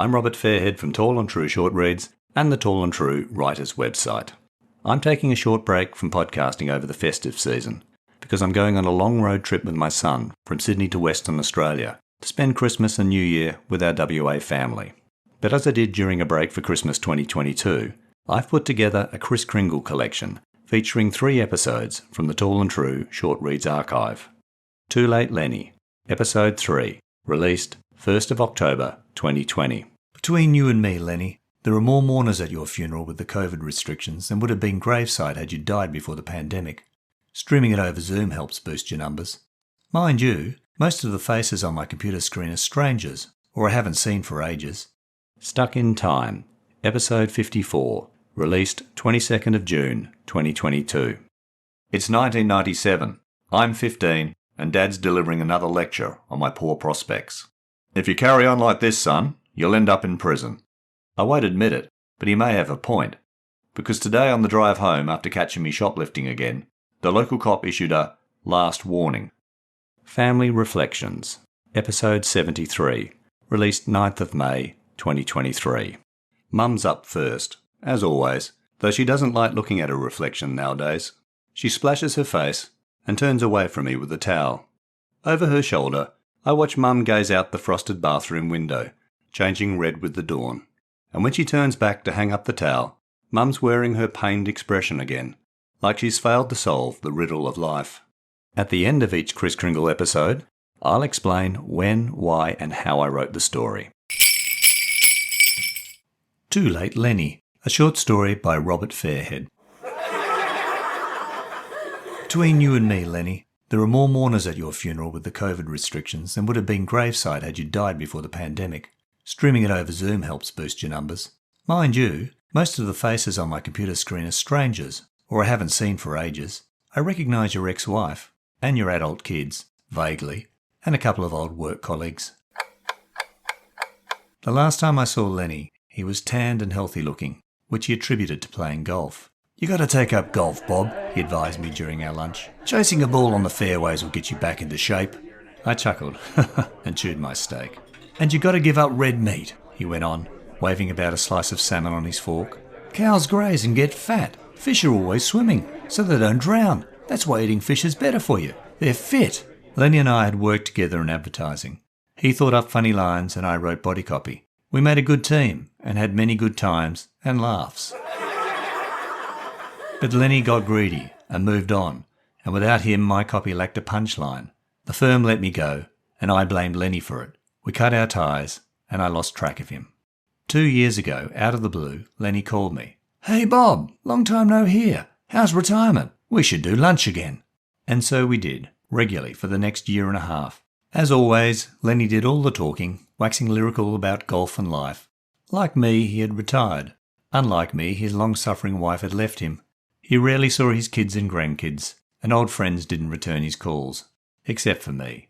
I'm Robert Fairhead from Tall and True Short Reads and the Tall and True Writers website. I'm taking a short break from podcasting over the festive season because I'm going on a long road trip with my son from Sydney to Western Australia to spend Christmas and New Year with our WA family. But as I did during a break for Christmas 2022, I've put together a Kris Kringle collection featuring 3 episodes from the Tall and True Short Reads archive. Too Late Lenny, Episode 3, released 1st of October 2020. Between you and me, Lenny, there are more mourners at your funeral with the COVID restrictions than would have been graveside had you died before the pandemic. Streaming it over Zoom helps boost your numbers. Mind you, most of the faces on my computer screen are strangers, or I haven't seen for ages. Stuck in Time, Episode 54, released 22nd of June 2022. It's 1997. I'm 15, and Dad's delivering another lecture on my poor prospects. If you carry on like this, son, you'll end up in prison. I won't admit it, but he may have a point. Because today on the drive home after catching me shoplifting again, the local cop issued a last warning. Family Reflections, Episode 73, released 9th of May 2023. Mum's up first, as always, though she doesn't like looking at her reflection nowadays. She splashes her face and turns away from me with a towel. Over her shoulder, I watch Mum gaze out the frosted bathroom window, changing red with the dawn. And when she turns back to hang up the towel, Mum's wearing her pained expression again, like she's failed to solve the riddle of life. At the end of each Kris Kringle episode, I'll explain when, why, and how I wrote the story. Too Late Lenny, a short story by Robert Fairhead. Between you and me, Lenny, there are more mourners at your funeral with the COVID restrictions than would have been graveside had you died before the pandemic. Streaming it over Zoom helps boost your numbers. Mind you, most of the faces on my computer screen are strangers, or I haven't seen for ages. I recognise your ex-wife, and your adult kids, vaguely, and a couple of old work colleagues. The last time I saw Lenny, he was tanned and healthy looking, which he attributed to playing golf. "You got to take up golf, Bob," he advised me during our lunch. "Chasing a ball on the fairways will get you back into shape." I chuckled and chewed my steak. "And you got to give up red meat," he went on, waving about a slice of salmon on his fork. "Cows graze and get fat. Fish are always swimming, so they don't drown. That's why eating fish is better for you. They're fit." Lenny and I had worked together in advertising. He thought up funny lines and I wrote body copy. We made a good team and had many good times and laughs. But Lenny got greedy and moved on, and without him my copy lacked a punchline. The firm let me go, and I blamed Lenny for it. We cut our ties, and I lost track of him. 2 years ago, out of the blue, Lenny called me. "Hey Bob, long time no hear. How's retirement? We should do lunch again." And so we did, regularly for the next year and a half. As always, Lenny did all the talking, waxing lyrical about golf and life. Like me, he had retired. Unlike me, his long-suffering wife had left him. He rarely saw his kids and grandkids, and old friends didn't return his calls, except for me.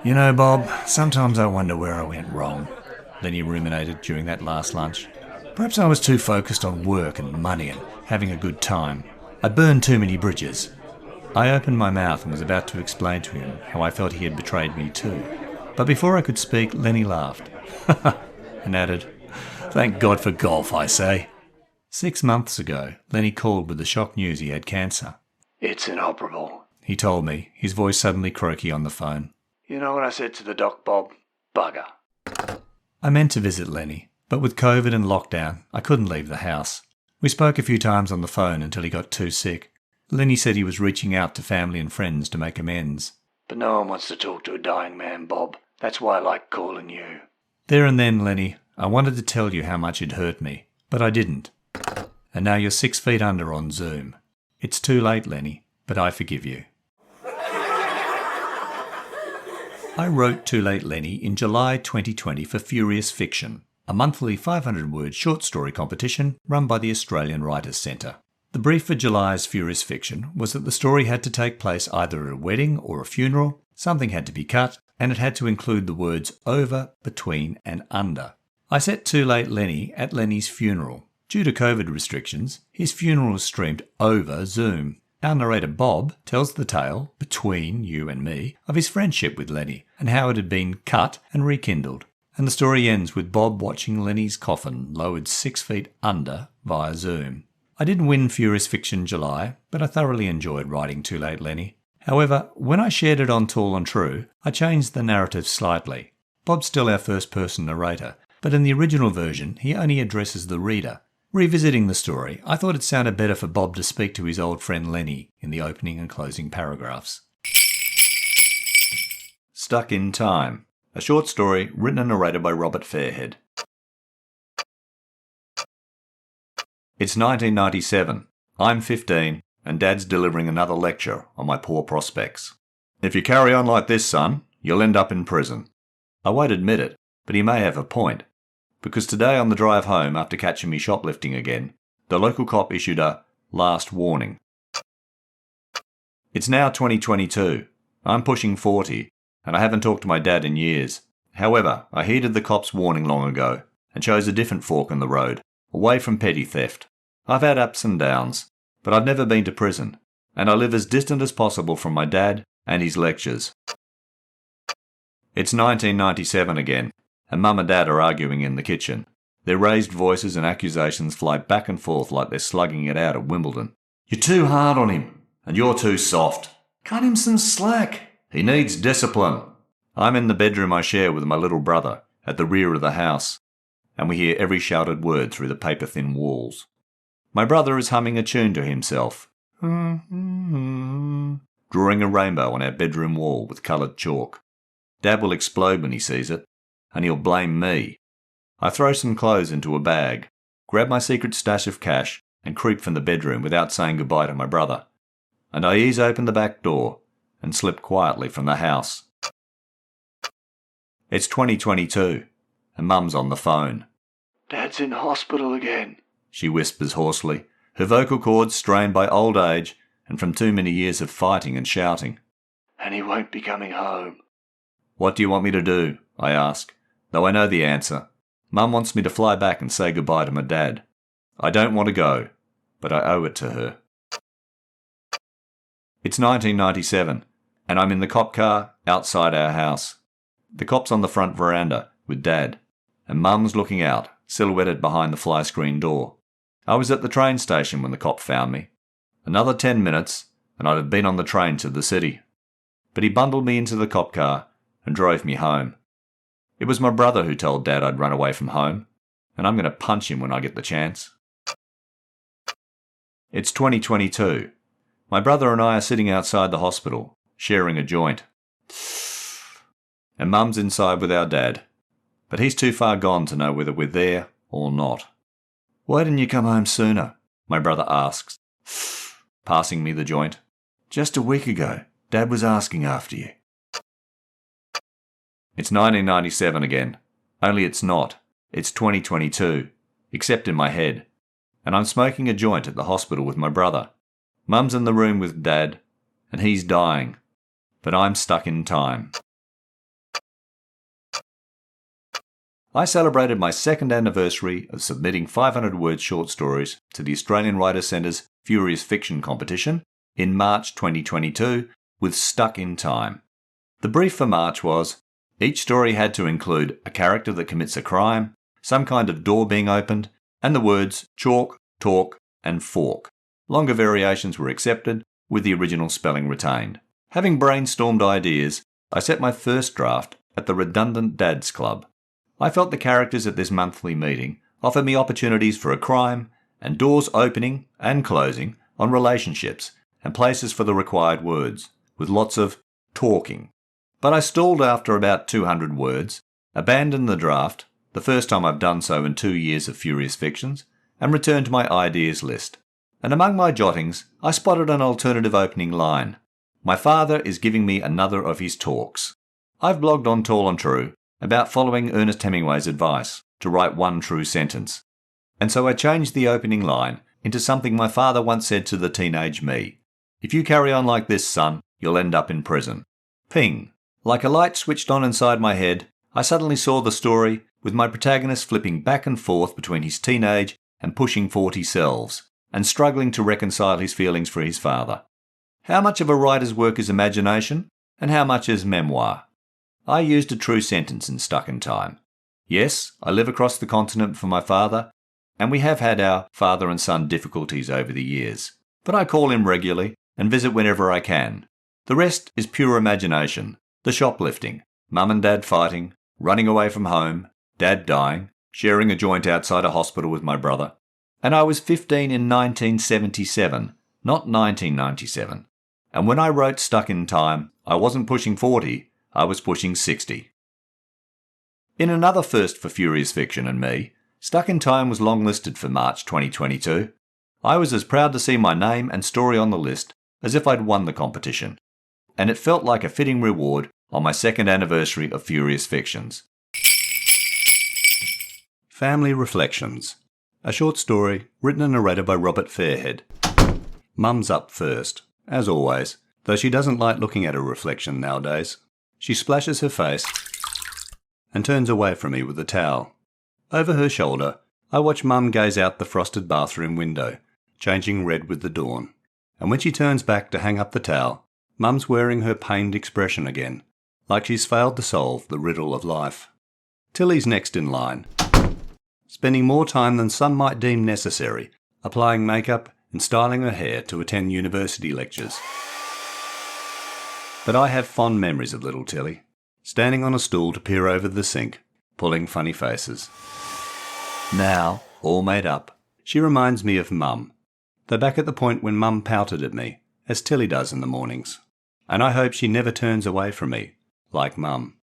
"You know, Bob, sometimes I wonder where I went wrong," Lenny ruminated during that last lunch. "Perhaps I was too focused on work and money and having a good time. I burned too many bridges." I opened my mouth and was about to explain to him how I felt he had betrayed me too. But before I could speak, Lenny laughed and added, "Thank God for golf, I say." 6 months ago, Lenny called with the shock news he had cancer. "It's inoperable," he told me, his voice suddenly croaky on the phone. "You know what I said to the doc, Bob? Bugger." I meant to visit Lenny, but with COVID and lockdown, I couldn't leave the house. We spoke a few times on the phone until he got too sick. Lenny said he was reaching out to family and friends to make amends. "But no one wants to talk to a dying man, Bob. That's why I like calling you." There and then, Lenny, I wanted to tell you how much it hurt me, but I didn't. And now you're 6 feet under on Zoom. It's too late, Lenny, but I forgive you. I wrote Too Late Lenny in July 2020 for Furious Fiction, a monthly 500-word short story competition run by the Australian Writers' Centre. The brief for July's Furious Fiction was that the story had to take place either at a wedding or a funeral, something had to be cut, and it had to include the words over, between, and under. I set Too Late Lenny at Lenny's funeral. Due to COVID restrictions, his funeral was streamed over Zoom. Our narrator Bob tells the tale, between you and me, of his friendship with Lenny and how it had been cut and rekindled. And the story ends with Bob watching Lenny's coffin lowered 6 feet under via Zoom. I didn't win Furious Fiction July, but I thoroughly enjoyed writing Too Late Lenny. However, when I shared it on Tall and True, I changed the narrative slightly. Bob's still our first-person narrator, but in the original version, he only addresses the reader. Revisiting the story, I thought it sounded better for Bob to speak to his old friend Lenny in the opening and closing paragraphs. Stuck in Time, a short story written and narrated by Robert Fairhead. It's 1997. I'm 15 and Dad's delivering another lecture on my poor prospects. If you carry on like this, son, you'll end up in prison. I won't admit it, but he may have a point. Because today on the drive home after catching me shoplifting again, the local cop issued a last warning. It's now 2022. I'm pushing 40, and I haven't talked to my dad in years. However, I heeded the cop's warning long ago and chose a different fork in the road, away from petty theft. I've had ups and downs, but I've never been to prison, and I live as distant as possible from my dad and his lectures. It's 1997 again, and Mum and Dad are arguing in the kitchen. Their raised voices and accusations fly back and forth like they're slugging it out at Wimbledon. You're too hard on him, and you're too soft. Cut him some slack. He needs discipline. I'm in the bedroom I share with my little brother, at the rear of the house, and we hear every shouted word through the paper-thin walls. My brother is humming a tune to himself, drawing a rainbow on our bedroom wall with coloured chalk. Dad will explode when he sees it, and he'll blame me. I throw some clothes into a bag, grab my secret stash of cash, and creep from the bedroom without saying goodbye to my brother. And I ease open the back door and slip quietly from the house. It's 2022, and Mum's on the phone. Dad's in hospital again, she whispers hoarsely, her vocal cords strained by old age and from too many years of fighting and shouting. And he won't be coming home. What do you want me to do? I ask, though I know the answer. Mum wants me to fly back and say goodbye to my dad. I don't want to go, but I owe it to her. It's 1997, and I'm in the cop car outside our house. The cop's on the front veranda with Dad, and Mum's looking out, silhouetted behind the fly screen door. I was at the train station when the cop found me. Another 10 minutes, and I'd have been on the train to the city. But he bundled me into the cop car and drove me home. It was my brother who told Dad I'd run away from home, and I'm going to punch him when I get the chance. It's 2022. My brother and I are sitting outside the hospital, sharing a joint. And Mum's inside with our dad, but he's too far gone to know whether we're there or not. Why didn't you come home sooner? My brother asks, passing me the joint. Just a week ago, Dad was asking after you. It's 1997 again, only it's not. It's 2022, except in my head. And I'm smoking a joint at the hospital with my brother. Mum's in the room with Dad, and he's dying. But I'm stuck in time. I celebrated my second anniversary of submitting 500-word short stories to the Australian Writers' Centre's Furious Fiction competition in March 2022 with Stuck in Time. The brief for March was, each story had to include a character that commits a crime, some kind of door being opened, and the words chalk, talk, and fork. Longer variations were accepted, with the original spelling retained. Having brainstormed ideas, I set my first draft at the Redundant Dads Club. I felt the characters at this monthly meeting offered me opportunities for a crime, and doors opening and closing on relationships, and places for the required words, with lots of talking. But I stalled after about 200 words, abandoned the draft, the first time I've done so in 2 years of Furious Fictions, and returned to my ideas list. And among my jottings, I spotted an alternative opening line. My father is giving me another of his talks. I've blogged on Tall and True about following Ernest Hemingway's advice to write one true sentence. And so I changed the opening line into something my father once said to the teenage me. If you carry on like this, son, you'll end up in prison. Ping. Like a light switched on inside my head, I suddenly saw the story with my protagonist flipping back and forth between his teenage and pushing 40 selves, and struggling to reconcile his feelings for his father. How much of a writer's work is imagination, and how much is memoir? I used a true sentence in Stuck in Time. Yes, I live across the continent from my father, and we have had our father and son difficulties over the years. But I call him regularly and visit whenever I can. The rest is pure imagination. The shoplifting, mum and dad fighting, running away from home, dad dying, sharing a joint outside a hospital with my brother. And I was 15 in 1977, not 1997. And when I wrote Stuck in Time, I wasn't pushing 40, I was pushing 60. In another first for Furious Fiction and me, Stuck in Time was longlisted for March 2022. I was as proud to see my name and story on the list as if I'd won the competition, and it felt like a fitting reward on my second anniversary of Furious Fictions. Family Reflections, a short story written and narrated by Robert Fairhead. Mum's up first, as always, though she doesn't like looking at her reflection nowadays. She splashes her face and turns away from me with a towel. Over her shoulder, I watch Mum gaze out the frosted bathroom window, changing red with the dawn. And when she turns back to hang up the towel, Mum's wearing her pained expression again, like she's failed to solve the riddle of life. Tilly's next in line, spending more time than some might deem necessary, applying makeup and styling her hair to attend university lectures. But I have fond memories of little Tilly, standing on a stool to peer over the sink, pulling funny faces. Now, all made up, she reminds me of Mum, though back at the point when Mum pouted at me, as Tilly does in the mornings. And I hope she never turns away from me, like Mum.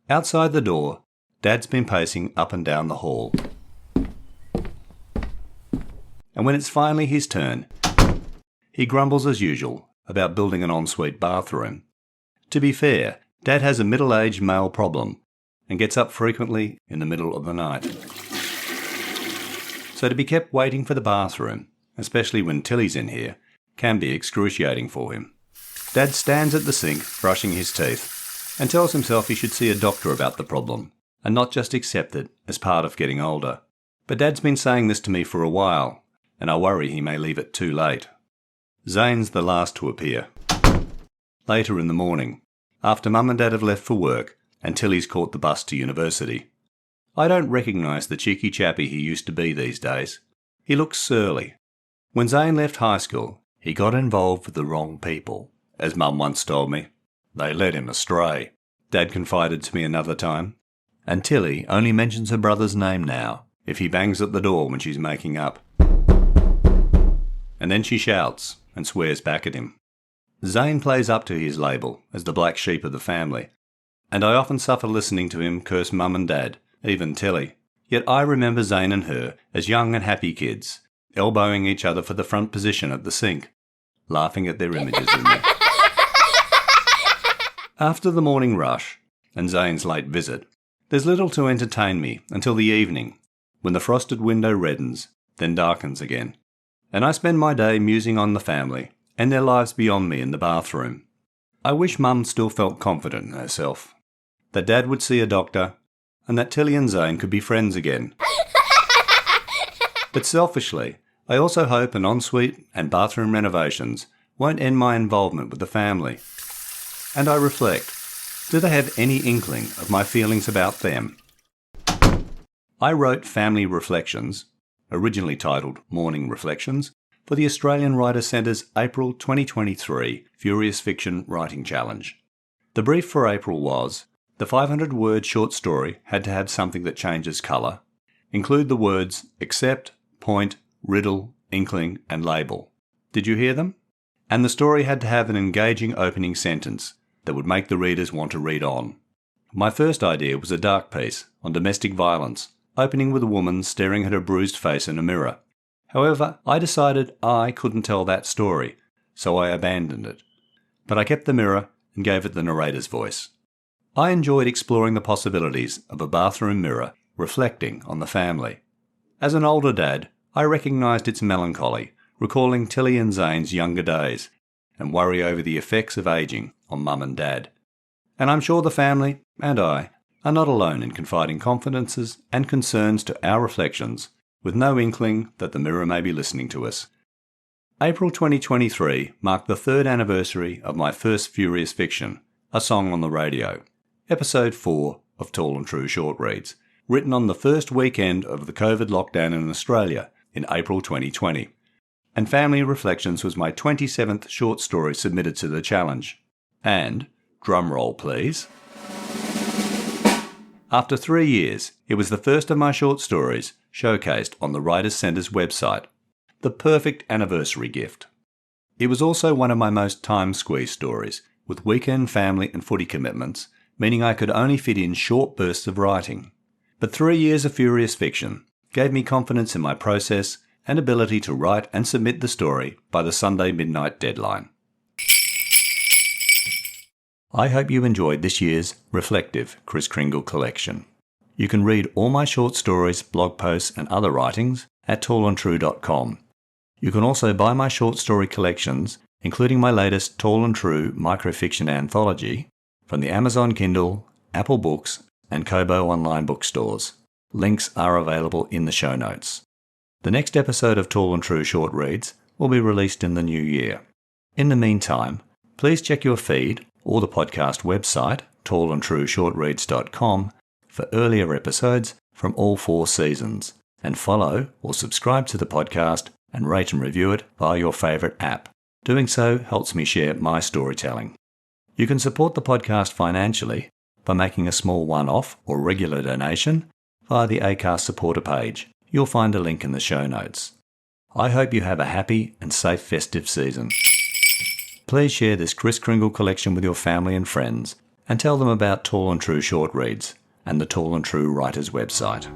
Outside the door, Dad's been pacing up and down the hall. And when it's finally his turn, he grumbles as usual about building an ensuite bathroom. To be fair, Dad has a middle-aged male problem and gets up frequently in the middle of the night. So to be kept waiting for the bathroom, especially when Tilly's in here, can be excruciating for him. Dad stands at the sink, brushing his teeth, and tells himself he should see a doctor about the problem, and not just accept it as part of getting older. But Dad's been saying this to me for a while, and I worry he may leave it too late. Zane's the last to appear. Later in the morning, after Mum and Dad have left for work, and Tilly's caught the bus to university. I don't recognise the cheeky chappy he used to be these days. He looks surly. When Zane left high school, he got involved with the wrong people, as Mum once told me. They led him astray, Dad confided to me another time. And Tilly only mentions her brother's name now, if he bangs at the door when she's making up. And then she shouts and swears back at him. Zane plays up to his label as the black sheep of the family, and I often suffer listening to him curse Mum and Dad, even Tilly. Yet I remember Zane and her as young and happy kids, elbowing each other for the front position at the sink, laughing at their images in me. After the morning rush and Zane's late visit, there's little to entertain me until the evening, when the frosted window reddens, then darkens again, and I spend my day musing on the family and their lives beyond me in the bathroom. I wish Mum still felt confident in herself, that Dad would see a doctor, and that Tilly and Zane could be friends again. But selfishly, I also hope an ensuite and bathroom renovations won't end my involvement with the family. And I reflect, do they have any inkling of my feelings about them? I wrote Family Reflections, originally titled Morning Reflections, for the Australian Writers' Centre's April 2023 Furious Fiction Writing Challenge. The brief for April was, the 500-word short story had to have something that changes colour, include the words accept, point, riddle, inkling and label. Did you hear them? And the story had to have an engaging opening sentence that would make the readers want to read on. My first idea was a dark piece on domestic violence, opening with a woman staring at her bruised face in a mirror. However, I decided I couldn't tell that story, so I abandoned it. But I kept the mirror and gave it the narrator's voice. I enjoyed exploring the possibilities of a bathroom mirror reflecting on the family. As an older dad, I recognised its melancholy, recalling Tilly and Zane's younger days, and worry over the effects of ageing on Mum and Dad. And I'm sure the family, and I, are not alone in confiding confidences and concerns to our reflections, with no inkling that the mirror may be listening to us. April 2023 marked the 3rd anniversary of my first Furious Fiction, A Song on the Radio, Episode 4 of Tall and True Short Reads, written on the first weekend of the COVID lockdown in Australia in April 2020. And Family Reflections was my 27th short story submitted to the challenge. And, drum roll please, after 3 years, it was the first of my short stories showcased on the Writers' Centre's website. The perfect anniversary gift. It was also one of my most time-squeezed stories, with weekend family and footy commitments, meaning I could only fit in short bursts of writing. But 3 years of furious fiction gave me confidence in my process and ability to write and submit the story by the Sunday midnight deadline. I hope you enjoyed this year's reflective Kris Kringle collection. You can read all my short stories, blog posts and other writings at tallandtrue.com. You can also buy my short story collections, including my latest Tall and True microfiction anthology, from the Amazon Kindle, Apple Books and Kobo online bookstores. Links are available in the show notes. The next episode of Tall and True Short Reads will be released in the new year. In the meantime, please check your feed or the podcast website, tallandtrueshortreads.com, for earlier episodes from all 4 seasons, and follow or subscribe to the podcast and rate and review it via your favourite app. Doing so helps me share my storytelling. You can support the podcast financially by making a small one-off or regular donation via the Acast supporter page. You'll find a link in the show notes. I hope you have a happy and safe festive season. Please share this Kris Kringle collection with your family and friends and tell them about Tall and True Short Reads and the Tall and True Writers website.